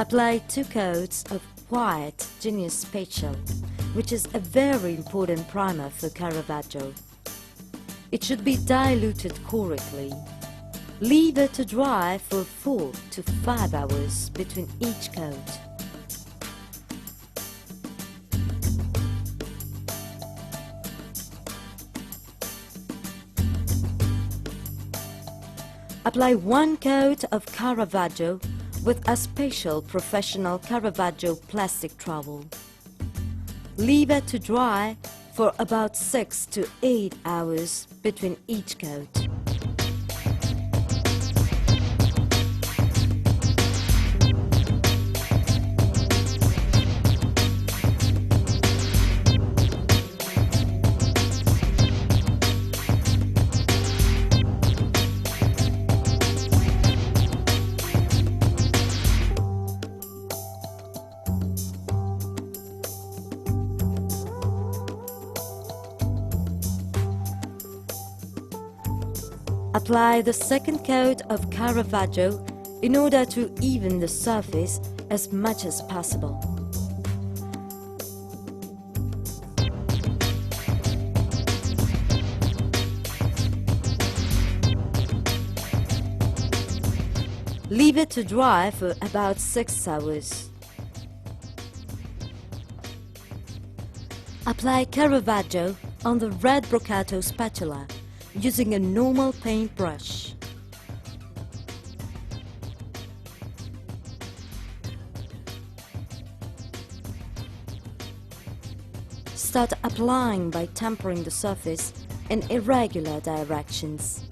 Apply 2 coats of white Genius Special, which is a very important primer for Caravaggio. It should be diluted correctly. Leave it to dry for 4 to 5 hours between each coat. Apply 1 coat of Caravaggio with a special professional Caravaggio plastic trowel. Leave it to dry for about 6 to 8 hours between each coat. Apply the second coat of Caravaggio in order to even the surface as much as possible. Leave it to dry for about 6 hours. Apply Caravaggio on the red Brocato spatula using a normal paintbrush. Start applying by tempering the surface in irregular directions.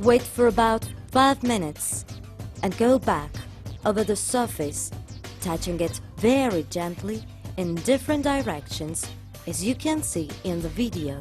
Wait for about 5 minutes and go back over the surface, touching it very gently in different directions, as you can see in the video.